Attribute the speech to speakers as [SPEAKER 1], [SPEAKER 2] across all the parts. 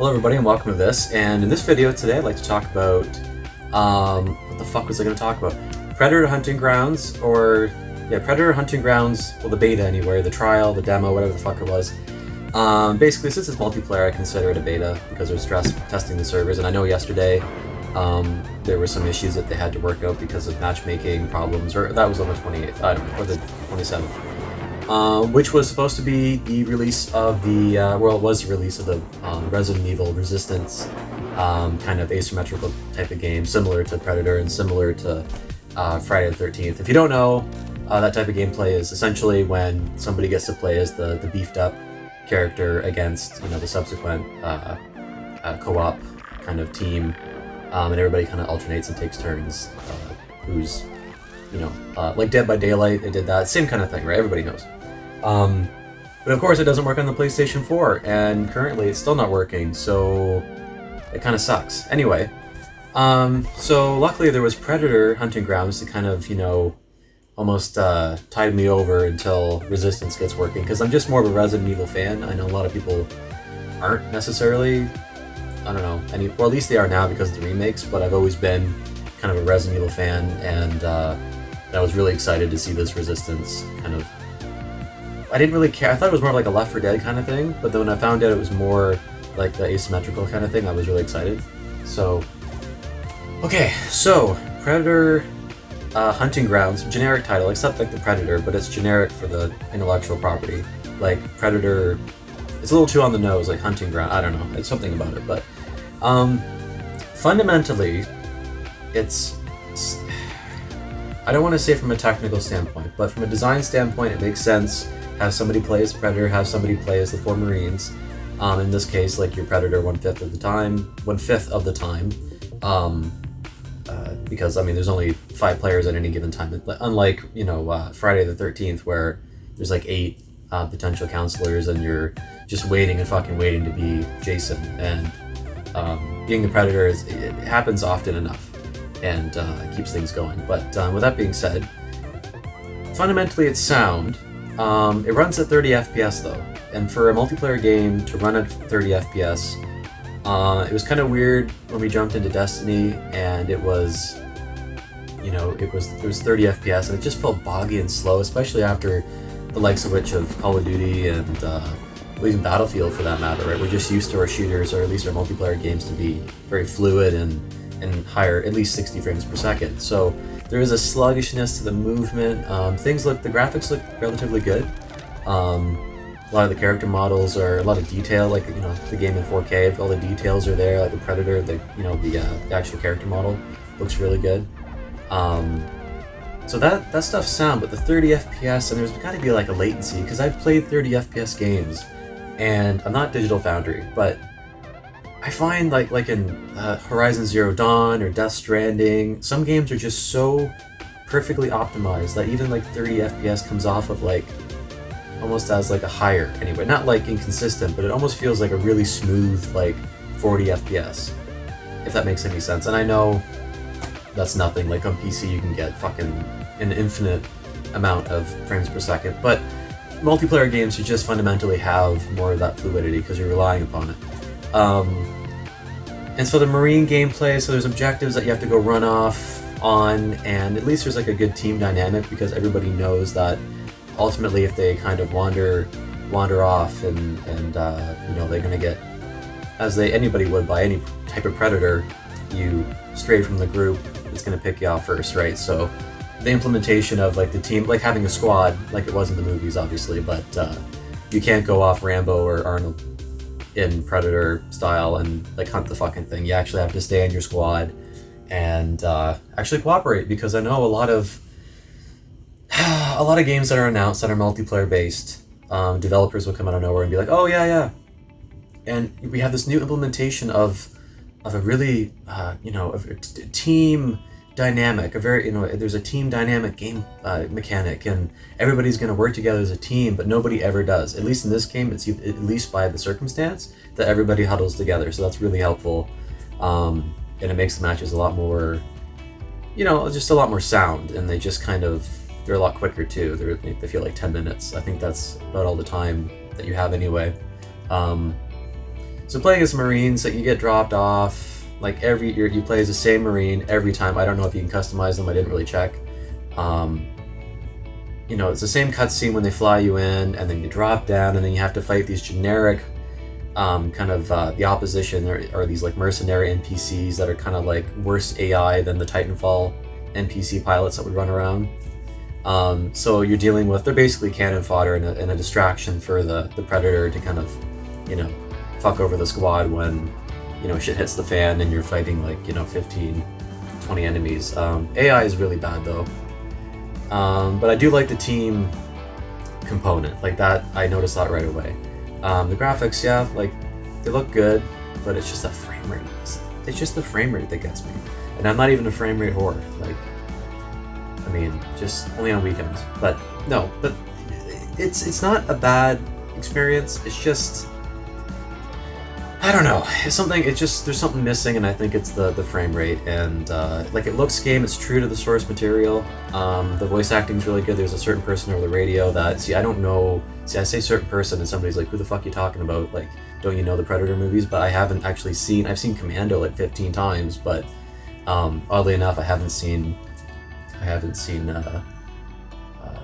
[SPEAKER 1] Hello everybody and welcome to this. And in this video today I'd like to talk about, what the fuck was I going to talk about? Predator Hunting Grounds, Predator Hunting Grounds, well the beta anyway, the trial, the demo, whatever the fuck it was. Basically since it's multiplayer I consider it a beta because they're stress testing the servers, and I know yesterday there were some issues that they had to work out because of matchmaking problems, or that was on the 28th, I don't know, or the 27th. Which was supposed to be the release of the, it was the release of the Resident Evil Resistance kind of asymmetrical type of game, similar to Predator and similar to Friday the 13th. If you don't know, that type of gameplay is essentially when somebody gets to play as the beefed up character against, the subsequent co-op kind of team, and everybody kind of alternates and takes turns who's, like Dead by Daylight, they did that, same kind of thing, right? Everybody knows. But of course it doesn't work on the PlayStation 4, and currently it's still not working, so it kind of sucks. Anyway, so luckily there was Predator Hunting Grounds to kind of, almost tide me over until Resistance gets working, because I'm just more of a Resident Evil fan. I know a lot of people aren't necessarily, I don't know, or at least they are now because of the remakes, but I've always been kind of a Resident Evil fan, and I was really excited to see this Resistance kind of. I didn't really care. I thought it was more like a Left 4 Dead kind of thing, but then when I found out it was more like the asymmetrical kind of thing, I was really excited. So, okay, so Predator Hunting Grounds, generic title, except like the Predator, but it's generic for the intellectual property. Like Predator, it's a little too on the nose, like Hunting Ground. I don't know, it's something about it, but fundamentally, it's. I don't want to say from a technical standpoint, but from a design standpoint, it makes sense. Have somebody play as Predator, have somebody play as the 4 Marines. In this case, like your Predator 1/5 of the time. Because there's only 5 players at any given time. Unlike Friday the 13th, where there's like 8 potential counselors, and you're just waiting to be Jason. And being the Predator it happens often enough, and it keeps things going. But with that being said, fundamentally it's sound. It runs at 30 FPS though, and for a multiplayer game to run at 30 FPS, it was kind of weird when we jumped into Destiny, and it was 30 FPS, and it just felt boggy and slow, especially after the likes of Call of Duty and even Battlefield for that matter, right? We're just used to our shooters, or at least our multiplayer games, to be very fluid and higher, at least 60 frames per second. So there is a sluggishness to the movement. The graphics look relatively good. A lot of the character models are a lot of detail, like the game in 4K. All the details are there, like the Predator. The actual character model looks really good. So that stuff's sound, but the 30 FPS, and there's got to be like a latency, because I've played 30 FPS games, and I'm not Digital Foundry, but I find like in Horizon Zero Dawn or Death Stranding, some games are just so perfectly optimized that even like 30 FPS comes off of like almost as like a higher, anyway, not like inconsistent, but it almost feels like a really smooth like 40 FPS, if that makes any sense. And I know that's nothing. Like on PC you can get fucking an infinite amount of frames per second, but multiplayer games you just fundamentally have more of that fluidity because you're relying upon it. And so the Marine gameplay, so there's objectives that you have to go run off on, and at least there's like a good team dynamic, because everybody knows that ultimately if they kind of wander off and they're gonna get, as anybody would by any type of Predator, you stray from the group, it's gonna pick you off first, right? So the implementation of like the team, like having a squad, like it was in the movies obviously, but you can't go off Rambo or Arnold in Predator style and like hunt the fucking thing. You actually have to stay in your squad and actually cooperate, because I know a lot of games that are announced that are multiplayer based, developers will come out of nowhere and be like, oh yeah, and we have this new implementation of a really of a team dynamic, there's a team dynamic game mechanic, and everybody's going to work together as a team, but nobody ever does. At least in this game, it's at least by the circumstance that everybody huddles together, so that's really helpful, and it makes the matches a lot more, just a lot more sound, and they just kind of, they're a lot quicker too. They feel like 10 minutes. I think that's about all the time that you have anyway. So playing as Marines, that you get dropped off, like every year you play as the same Marine every time. I don't know if you can customize them, I didn't really check. You know, it's the same cutscene when they fly you in, and then you drop down, and then you have to fight these generic the opposition are these like mercenary NPCs that are kind of like worse AI than the Titanfall NPC pilots that would run around. So you're dealing with, they're basically cannon fodder and a distraction for the Predator to kind of, you know, fuck over the squad when, you know, shit hits the fan and you're fighting like, you know, 15, 20 enemies. AI is really bad though. But I do like the team component, like that, I noticed that right away. The graphics, yeah, like, they look good, but it's just the frame rate. It's just the frame rate that gets me. And I'm not even a frame rate whore. Like, I mean, just only on weekends. But, no, but it's not a bad experience. It's just, I don't know. It's something, there's something missing, and I think it's the frame rate. And, like, it looks game, it's true to the source material. The voice acting's really good. There's a certain person over the radio that, I don't know. I say certain person, and somebody's like, who the fuck are you talking about? Like, don't you know the Predator movies? But I haven't actually seen, I've seen Commando like 15 times, but oddly enough, I haven't seen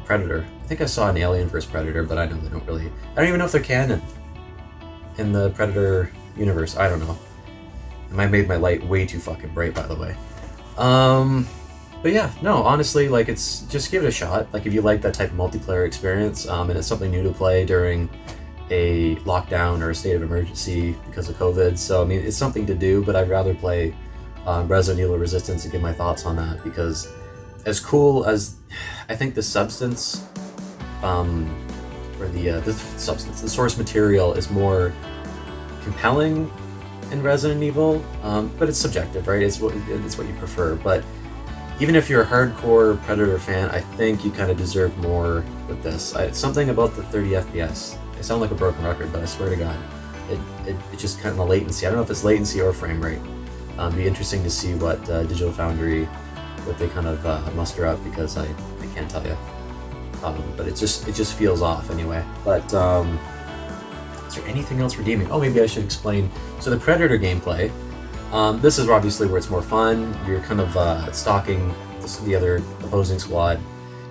[SPEAKER 1] Predator. I think I saw an Alien vs. Predator, but I know they don't really, I don't even know if they're canon in the Predator universe. I don't know. I might have made my light way too fucking bright, by the way. But yeah, no, honestly, like, it's, just give it a shot. Like, if you like that type of multiplayer experience, and it's something new to play during a lockdown or a state of emergency because of COVID. So, I mean, it's something to do, but I'd rather play Resident Evil Resistance and give my thoughts on that, because as cool as, I think the substance, the source material is more compelling in Resident Evil, but it's subjective, right? It's what you prefer, but even if you're a hardcore Predator fan, I think you kind of deserve more with this. Something about the 30 FPS. I sound like a broken record, but I swear to God, it just kind of latency. I don't know if it's latency or frame rate. It'd be interesting to see what Digital Foundry, what they kind of muster up, because I can't tell you. But it just feels off anyway. But is there anything else redeeming? Oh, maybe I should explain. So the Predator gameplay. This is obviously where it's more fun. You're kind of stalking the other opposing squad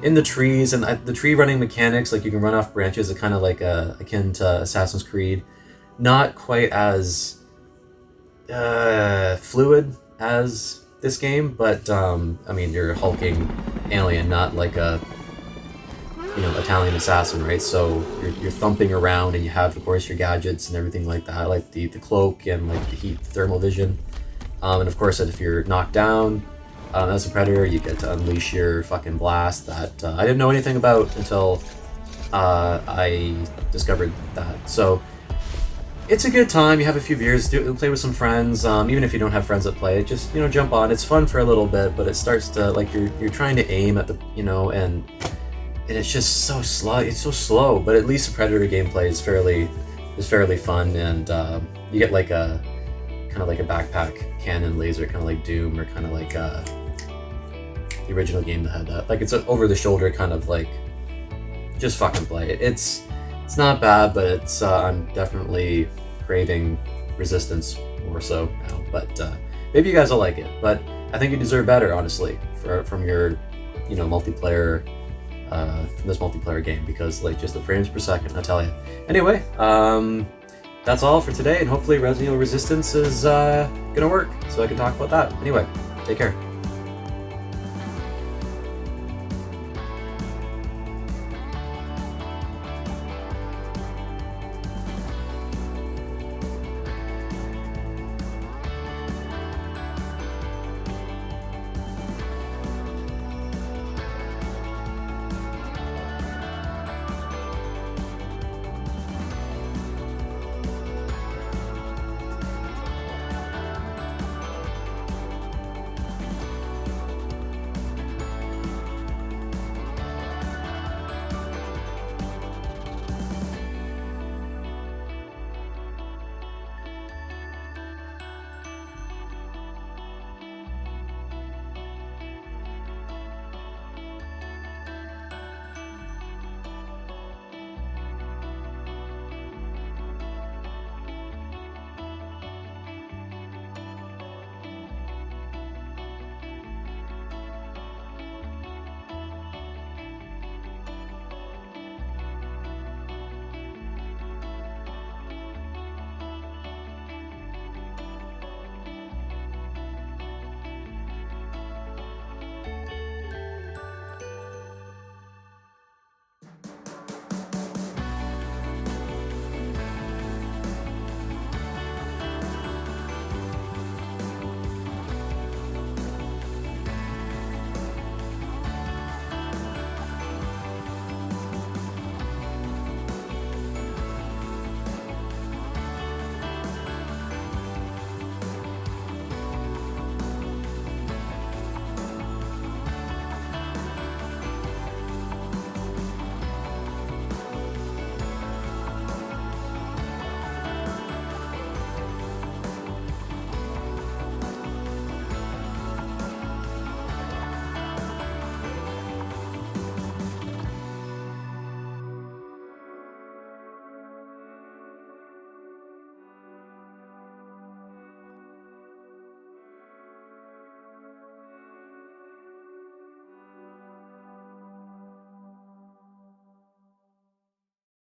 [SPEAKER 1] in the trees, and the tree running mechanics, like you can run off branches, are kind of like akin to Assassin's Creed. Not quite as fluid as this game, but I mean, you're a hulking alien, not like a, you know, Italian assassin, right? So you're thumping around, and you have, of course, your gadgets and everything like that, like the cloak and like the heat thermal vision. And of course, if you're knocked down as a Predator, you get to unleash your fucking blast that I didn't know anything about until I discovered that. So it's a good time. You have a few beers, play with some friends. Even if you don't have friends that play, just, you know, jump on. It's fun for a little bit, but it starts to, like, you're trying to aim at the, you know, and it's just so slow. It's so slow, but at least the Predator gameplay is fairly fun, and you get like a kind of like a backpack cannon laser, kind of like Doom, or kind of like the original game that had that. Like, it's an over-the-shoulder kind of, like, just fucking play it. It's not bad, but it's I'm definitely craving Resistance more so now. But maybe you guys will like it. But I think you deserve better, honestly, from your, you know, multiplayer. From this multiplayer game, because, like, just the frames per second, I tell you. Anyway, that's all for today, and hopefully Resident Evil Resistance is gonna work, so I can talk about that. Anyway, take care.